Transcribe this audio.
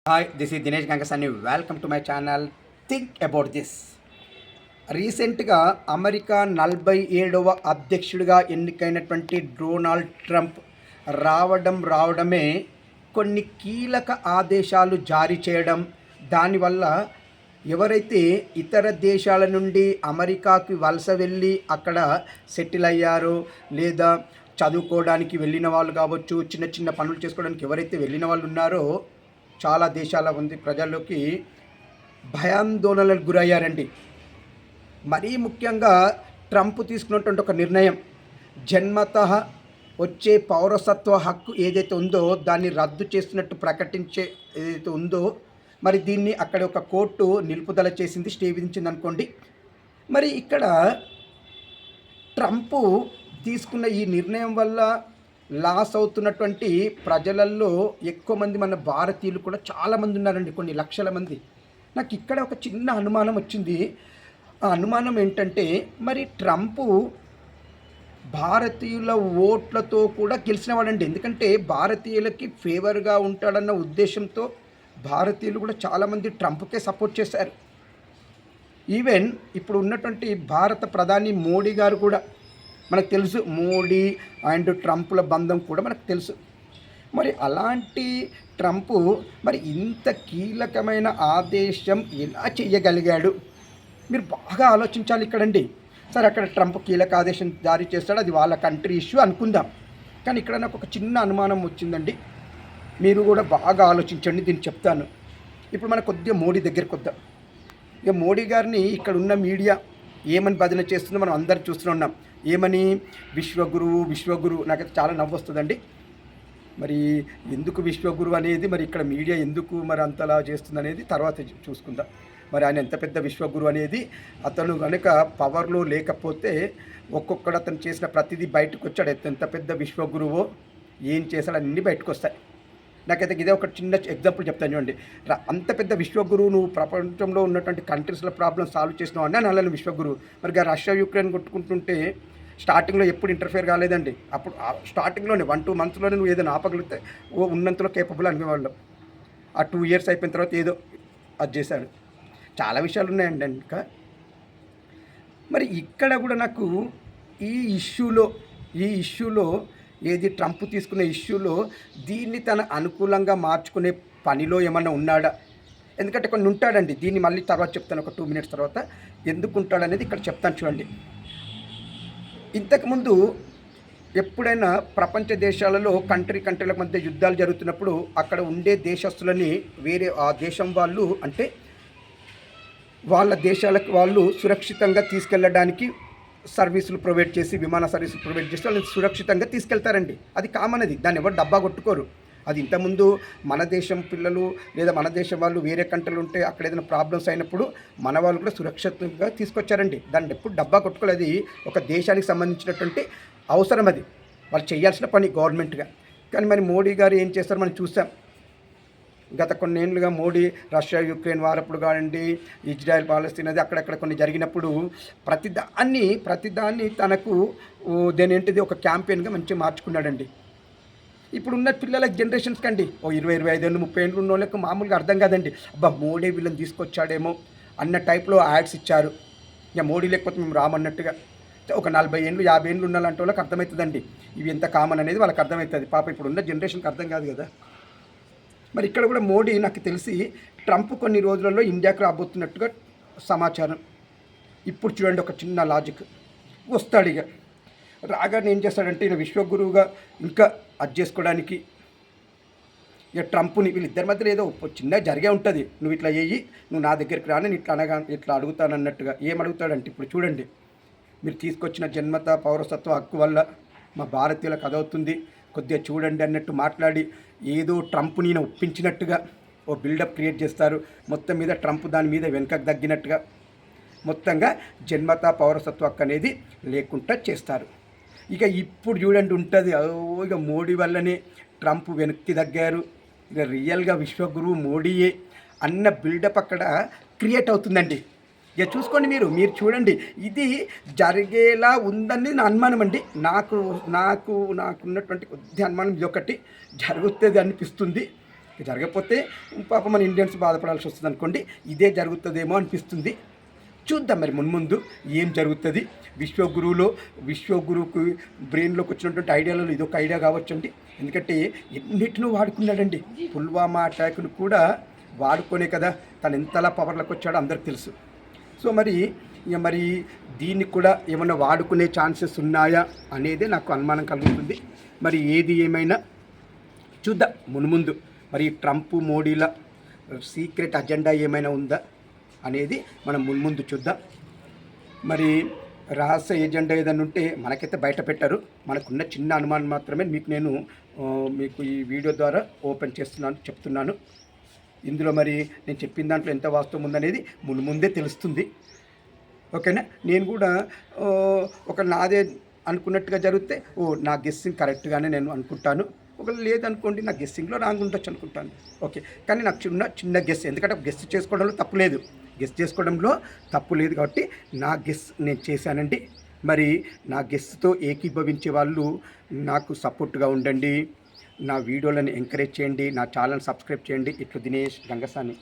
Hi, this is Dinesh Gangasani. Welcome to my channel think about this. రీసెంట్గా America 47వ అధ్యక్షుడిగా ఎన్నికైనటువంటి Donald Trump రావడమే కొన్ని కీలక ఆదేశాలు జారీ చేయడం, దానివల్ల ఎవరైతే ఇతర దేశాల నుండి అమెరికాకి వలస వెళ్ళి అక్కడ సెటిల్ అయ్యారో, లేదా చదువుకోవడానికి వెళ్ళిన వాళ్ళు కావచ్చు, చిన్న చిన్న పనులు చేసుకోవడానికి ఎవరైతే వెళ్ళిన వాళ్ళు ఉన్నారో చాలా దేశాల మంది ప్రజల్లోకి భయాందోళనలకు గురయ్యారండి. మరీ ముఖ్యంగా ట్రంప్ తీసుకున్నటువంటి ఒక నిర్ణయం, జన్మతః వచ్చే పౌరసత్వ హక్కు ఏదైతే ఉందో దాన్ని రద్దు చేస్తున్నట్టు ప్రకటించే ఏదైతే ఉందో, మరి దీన్ని అక్కడ ఒక కోర్టు నిలుపుదల చేసింది, స్టే విధించింది అనుకోండి. మరి ఇక్కడ ట్రంప్ తీసుకున్న ఈ నిర్ణయం వల్ల లాస్ అవుతున్నటువంటి ప్రజలల్లో ఎక్కువ మంది మన భారతీయులు కూడా చాలామంది ఉన్నారండి, కొన్ని లక్షల మంది. నాకు ఇక్కడ ఒక చిన్న అనుమానం వచ్చింది. ఆ అనుమానం ఏంటంటే, మరి ట్రంపు భారతీయుల ఓట్లతో కూడా గెలిచినవాడండి. ఎందుకంటే భారతీయులకి ఫేవర్గా ఉంటాడన్న ఉద్దేశంతో భారతీయులు కూడా చాలామంది ట్రంప్కే సపోర్ట్ చేశారు. ఈవెన్ ఇప్పుడు ఉన్నటువంటి భారత ప్రధాని మోడీ గారు కూడా, మనకు తెలుసు మోడీ అండ్ ట్రంప్ల బంధం కూడా మనకు తెలుసు. మరి అలాంటి ట్రంపు మరి ఇంత కీలకమైన ఆదేశం ఎలా చేయగలిగాడు? మీరు బాగా ఆలోచించాలి ఇక్కడండి. సరే, అక్కడ ట్రంప్ కీలక ఆదేశం జారీ చేస్తాడు, అది వాళ్ళ కంట్రీ ఇష్యూ అనుకుందాం. కానీ ఇక్కడ నాకు ఒక చిన్న అనుమానం వచ్చిందండి. మీరు కూడా బాగా ఆలోచించండి, దీన్ని చెప్తాను. ఇప్పుడు మన కొద్దిగా మోడీ దగ్గరికి వద్దాం. ఇక మోడీ గారిని ఇక్కడ ఉన్న మీడియా ఏమని భజన చేస్తుందో మనం అందరు చూస్తున్నాం. ఏమని విశ్వగురువు. నాకైతే చాలా నవ్వు వస్తుందండి. మరి ఎందుకు విశ్వగురువు అనేది, మరి ఇక్కడ మీడియా ఎందుకు మరి అంతలా చేస్తుంది అనేది తర్వాత చూసుకుందాం. మరి ఆయన ఎంత పెద్ద విశ్వగురు అనేది, అతను కనుక పవర్లో లేకపోతే ఒక్కొక్కడు అతను చేసిన ప్రతిదీ బయటకు వచ్చాడు. ఎంత పెద్ద విశ్వగురువో, ఏం చేశాడు అన్నీ బయటకు వస్తాయి. నాకైతే ఇదే ఒక చిన్న ఎగ్జాంపుల్ చెప్తాను చూడండి. అంత పెద్ద విశ్వగురువు, నువ్వు ప్రపంచంలో ఉన్నటువంటి కంట్రీస్లో ప్రాబ్లమ్ సాల్వ్ చేసినావు అన్నా నల్లని విశ్వగురువు. మరి రష్యా యుక్రెయిన్ కొట్టుకుంటుంటే స్టార్టింగ్లో ఎప్పుడు ఇంటర్ఫియర్ కాలేదండి. అప్పుడు స్టార్టింగ్లోనే 1-2 మంత్స్లోనే నువ్వు ఏదైనా ఆపగలిగితే ఉన్నంతలో కేపబుల్ అనేవాళ్ళం. ఆ 2 years అయిపోయిన తర్వాత ఏదో అది చేశాడు. చాలా విషయాలు ఉన్నాయండి. ఇంకా మరి ఇక్కడ కూడా నాకు ఈ ఇష్యూలో ఏది ట్రంప్ తీసుకున్న ఇష్యూలో దీన్ని తన అనుకూలంగా మార్చుకునే పనిలో ఏమన్నా ఉన్నాడా? ఎందుకంటే కొన్ని ఉంటాడండి, దీన్ని మళ్ళీ తర్వాత చెప్తాను, ఒక 2 minutes తర్వాత ఎందుకు ఉంటాడనేది ఇక్కడ చెప్తాను చూడండి. ఇంతకుముందు ఎప్పుడైనా ప్రపంచ దేశాలలో కంట్రీల మధ్య యుద్ధాలు జరుగుతున్నప్పుడు అక్కడ ఉండే దేశస్తులని వేరే ఆ దేశం వాళ్ళు, అంటే వాళ్ళ దేశాలకు వాళ్ళు సురక్షితంగా తీసుకెళ్ళడానికి సర్వీసులు ప్రొవైడ్ చేసి, విమాన సర్వీసులు ప్రొవైడ్ చేసి వాళ్ళని సురక్షితంగా తీసుకెళ్తారండి. అది కామన్, అది దాన్ని ఎవరు డబ్బా కొట్టుకోరు. అది ఇంతకుముందు మన దేశం పిల్లలు లేదా మన దేశం వాళ్ళు వేరే కంట్రీలు ఉంటే అక్కడ ఏదైనా ప్రాబ్లమ్స్ అయినప్పుడు మన వాళ్ళు కూడా సురక్షితంగా తీసుకొచ్చారండి. దాన్ని ఎప్పుడు డబ్బా కొట్టుకోలేదు. ఒక దేశానికి సంబంధించినటువంటి అవసరం, అది వాళ్ళు చేయాల్సిన పని గవర్నమెంట్గా. కానీ మరి మోడీ గారు ఏం చేస్తారో మనం చూసాం. గత కొన్నేళ్ళుగా మోడీ రష్యా యుక్రెయిన్ వారప్పుడు కానివ్వండి, ఇజ్రాయెల్ పాలస్తీన్ అది అక్కడక్కడ కొన్ని జరిగినప్పుడు ప్రతిదాన్ని తనకు దేనేంటిది ఒక క్యాంపెయిన్గా మంచిగా మార్చుకున్నాడండి. ఇప్పుడున్న పిల్లలకి జనరేషన్స్ కండి 20-25 ఏళ్ళు 30 ఏళ్ళు ఉన్న వాళ్ళకి మామూలుగా అర్థం కాదండి. అబ్బా మోడీ వీళ్ళని తీసుకొచ్చాడేమో అన్న టైప్లో యాడ్స్ ఇచ్చారు. ఇక మోడీ లేకపోతే మేము రామన్నట్టుగా. ఒక 40 ఏళ్ళు 50 ఏళ్ళు ఉన్న లాంటి వాళ్ళకి అర్థమవుతుందండి ఇవి ఎంత కామన్ అనేది, వాళ్ళకి అర్థమవుతుంది. పాప ఇప్పుడున్న జనరేషన్కి అర్థం కాదు కదా. మరి ఇక్కడ కూడా మోడీ నాకు తెలిసి ట్రంప్ కొన్ని రోజులలో ఇండియాకు రాబోతున్నట్టుగా సమాచారం. ఇప్పుడు చూడండి, ఒక చిన్న లాజిక్ వస్తాడు. ఇక రాగానే ఏం చేస్తాడంటే, ఈయన విశ్వగురువుగా ఇంకా అది చేసుకోవడానికి ఇక ట్రంప్ని వీళ్ళిద్దరి మధ్యలో ఏదో చిన్న జరిగే ఉంటుంది. నువ్వు ఇట్లా చేయి, నువ్వు నా దగ్గరికి రా, నేను ఇట్లా అడుగుతానన్నట్టుగా. ఏం అడుగుతాడంటే, ఇప్పుడు చూడండి, మీరు తీసుకొచ్చిన జన్మత పౌరసత్వ హక్కు వల్ల మా భారతీయులకు అదవుతుంది, కొద్దిగా చూడండి అన్నట్టు మాట్లాడి ఏదో ట్రంప్ని ఒప్పించినట్టుగా ఓ బిల్డప్ క్రియేట్ చేస్తారు. మొత్తం మీద ట్రంప్ దాని మీద వెనకకు తగ్గినట్టుగా మొత్తంగా జన్మత పౌరసత్వ హక్కు అనేది లేకుండా చేస్తారు. ఇక ఇప్పుడు చూడండి ఉంటుంది, ఇక మోడీ వల్లనే ట్రంప్ వెనక్కి తగ్గారు, ఇక రియల్గా విశ్వగురువు మోడీయే అన్న బిల్డప్ అక్కడ క్రియేట్ అవుతుందండి. ఇక చూసుకోండి, మీరు చూడండి, ఇది జరిగేలా ఉందని నా అనుమానం అండి. నాకున్నటువంటి కొద్ది అనుమానం ఇది ఒకటి జరుగుతుంది అనిపిస్తుంది. జరగకపోతే పాపం మన ఇండియన్స్ బాధపడాల్సి వస్తుంది అనుకోండి. ఇదే జరుగుతుందేమో అనిపిస్తుంది. చూద్దాం మరి మున్ముందు ఏం జరుగుతుంది. విశ్వగురువుకు బ్రెయిన్లోకి వచ్చినటువంటి ఐడియాలలో ఇదొక ఐడియా కావచ్చండి. ఎందుకంటే ఎన్నిటినూ వాడుకున్నాడండి. పుల్వామా అటాక్ను కూడా వాడుకోనే కదా తను ఎంతలా పవర్లోకి వచ్చాడో అందరికి తెలుసు. సో మరి దీన్ని కూడా ఏమన్నా వాడుకునే ఛాన్సెస్ ఉన్నాయా అనేది నాకు అనుమానం కలుగుతుంది. మరి ఏది ఏమైనా చూద్దాం మున్ముందు. మరి ట్రంప్ మోడీల సీక్రెట్ అజెండా ఏమైనా ఉందా అనేది మనం మున్ముందు చూద్దాం. మరి రహస్య ఎజెండా ఏదైనా ఉంటే మనకైతే బయట పెట్టారు. మనకున్న చిన్న అనుమానం మాత్రమే మీకు ఈ వీడియో ద్వారా ఓపెన్ చెప్తున్నాను. ఇందులో మరి నేను చెప్పిన దాంట్లో ఎంత వాస్తవం ఉందనేది ముందే తెలుస్తుంది. ఓకేనా. నేను కూడా ఒక నాదే అనుకున్నట్టుగా జరిగితే నా గెస్సింగ్ కరెక్ట్గానే నేను అనుకుంటాను. ఒకవేళ లేదనుకోండి నా గెస్సింగ్లో రాంగ్ ఉండొచ్చు అనుకుంటాను. ఓకే, కానీ నాకు చిన్న గెస్, ఎందుకంటే గెస్ చేసుకోవడంలో తప్పు లేదు. కాబట్టి నా గెస్ నేను చేశానండి. మరి నా గెస్తో ఏకీభవించే వాళ్ళు నాకు సపోర్ట్గా ఉండండి. నా వీడియోలను ఎంకరేజ్ చేయండి. నా ఛానల్ సబ్స్క్రైబ్ చేయండి. ఇట్లు దినేష్ గంగసాని.